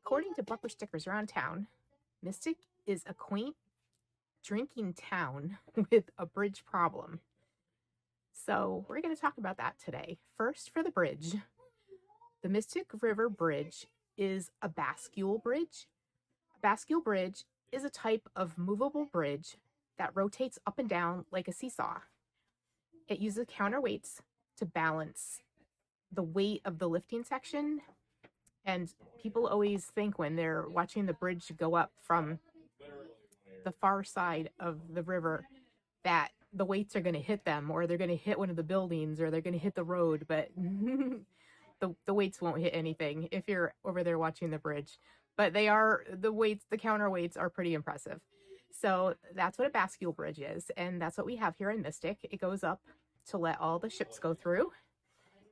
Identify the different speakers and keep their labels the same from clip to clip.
Speaker 1: According to bumper stickers around town, Mystic is a quaint drinking town with a bridge problem. So we're going to talk about that today. First, for the bridge. The Mystic River Bridge is a bascule bridge. A bascule bridge is a type of movable bridge that rotates up and down like a seesaw. It uses counterweights to balance the weight of the lifting section. And people always think when they're watching the bridge go up from the far side of the river that the weights are going to hit them, or they're going to hit one of the buildings, or they're going to hit the road, but the weights won't hit anything if you're over there watching the bridge. But the counterweights are pretty impressive. So that's what a bascule bridge is, and that's what we have here in Mystic. It goes up to let all the ships go through.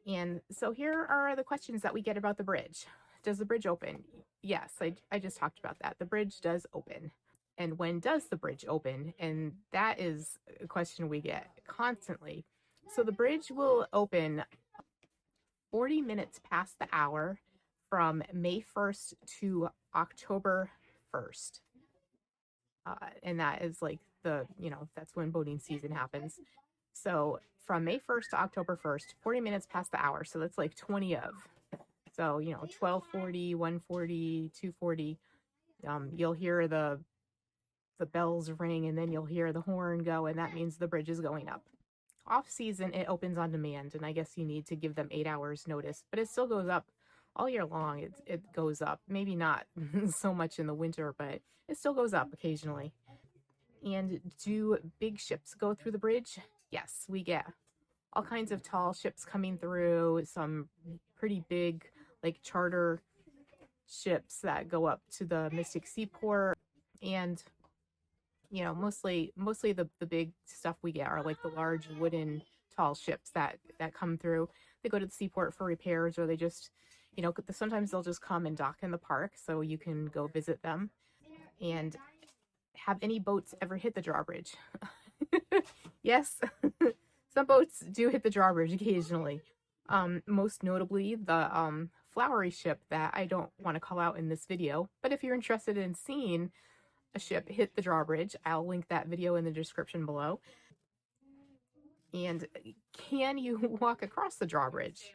Speaker 1: And so here are the questions that we get about the bridge. Does the bridge open? Yes, I just talked about that. The bridge does open. And when does the bridge open? And that is a question we get constantly. So the bridge will open 40 minutes past the hour from May 1st to October 1st. And that is like that's when boating season happens. So from May 1st to October 1st, 40 minutes past the hour. So that's like 20 of. So, 12:40, 1:40, 2:40, you'll hear the bells ring, and then you'll hear the horn go, and that means the bridge is going up. Off season, it opens on demand, and I guess you need to give them 8 hours notice, but it still goes up all year long. It goes up, maybe not so much in the winter, but it still goes up occasionally. And do big ships go through the bridge? Yes, we get all kinds of tall ships coming through, some pretty big like charter ships that go up to the Mystic Seaport. And mostly the big stuff we get are like the large wooden tall ships that come through. They go to the seaport for repairs, or they just sometimes they'll just come and dock in the park, so you can go visit them. And have any boats ever hit the drawbridge? Yes. Some boats do hit the drawbridge occasionally. Most notably the flowery ship that I don't want to call out in this video, but if you're interested in seeing a ship hit the drawbridge, I'll link that video in the description below. And can you walk across the drawbridge?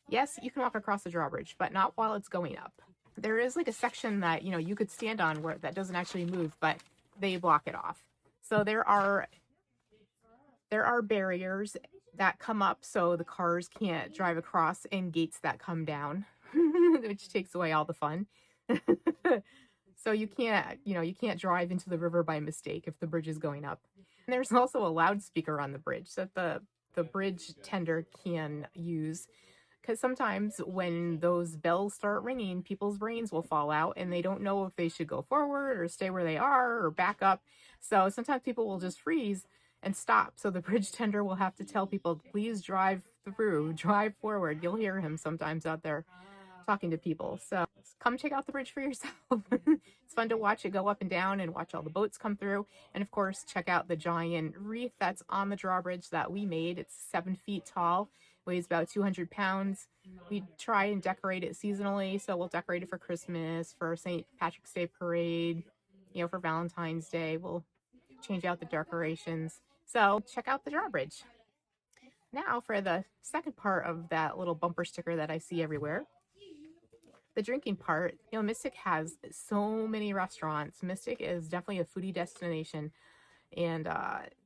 Speaker 1: Yes, you can walk across the drawbridge, but not while it's going up. There is like a section that you could stand on where that doesn't actually move, but they block it off. So there are barriers that come up so the cars can't drive across, and gates that come down, which takes away all the fun. So you can't drive into the river by mistake if the bridge is going up. And there's also a loudspeaker on the bridge that the bridge tender can use, because sometimes when those bells start ringing, people's brains will fall out and they don't know if they should go forward or stay where they are or back up. So sometimes people will just freeze and stop. So the bridge tender will have to tell people, please drive forward. You'll hear him sometimes out there talking to people. So come check out the bridge for yourself. It's fun to watch it go up and down and watch all the boats come through. And of course, check out the giant wreath that's on the drawbridge that we made. It's 7 feet tall, weighs about 200 pounds. We try and decorate it seasonally. So we'll decorate it for Christmas, for St. Patrick's Day parade, for Valentine's Day. We'll change out the decorations. So check out the drawbridge. Now for the second part of that little bumper sticker that I see everywhere, the drinking part. Mystic has so many restaurants. Mystic is definitely a foodie destination, and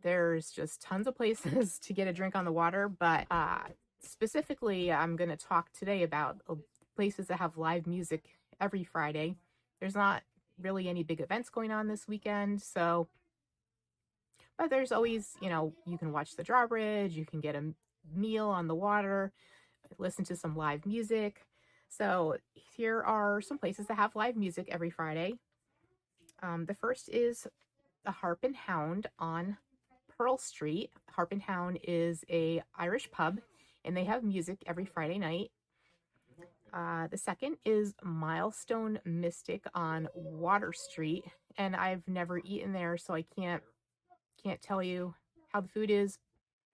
Speaker 1: there's just tons of places to get a drink on the water. But specifically, I'm going to talk today about places that have live music every Friday. There's not really any big events going on this weekend, but there's always, you can watch the drawbridge, you can get a meal on the water, listen to some live music. So here are some places that have live music every Friday. The first is the Harp and Hound on Pearl Street. Harp and Hound is a Irish pub, and they have music every Friday night. The second is Milestone Mystic on Water Street, and I've never eaten there, so I can't tell you how the food is.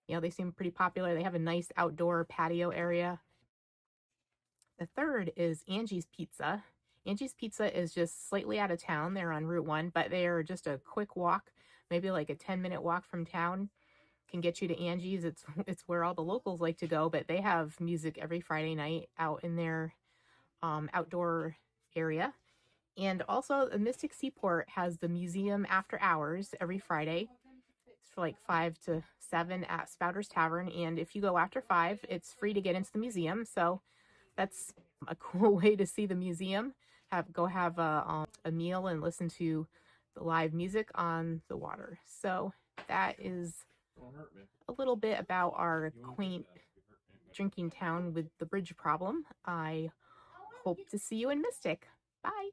Speaker 1: They seem pretty popular. They have a nice outdoor patio area. The third is Angie's Pizza. Angie's Pizza is just slightly out of town. They're on Route 1, but they are just a quick walk, maybe like a 10-minute walk from town. Can get you to Angie's. It's where all the locals like to go, but they have music every Friday night out in their outdoor area. And also, the Mystic Seaport has the museum after hours every Friday. It's for like 5 to 7 at Spouter's Tavern. And if you go after 5, it's free to get into the museum. So that's a cool way to see the museum. Go have a meal and listen to the live music on the water. So that is a little bit about our quaint drinking town with the bridge problem. I hope to see you in Mystic. Bye.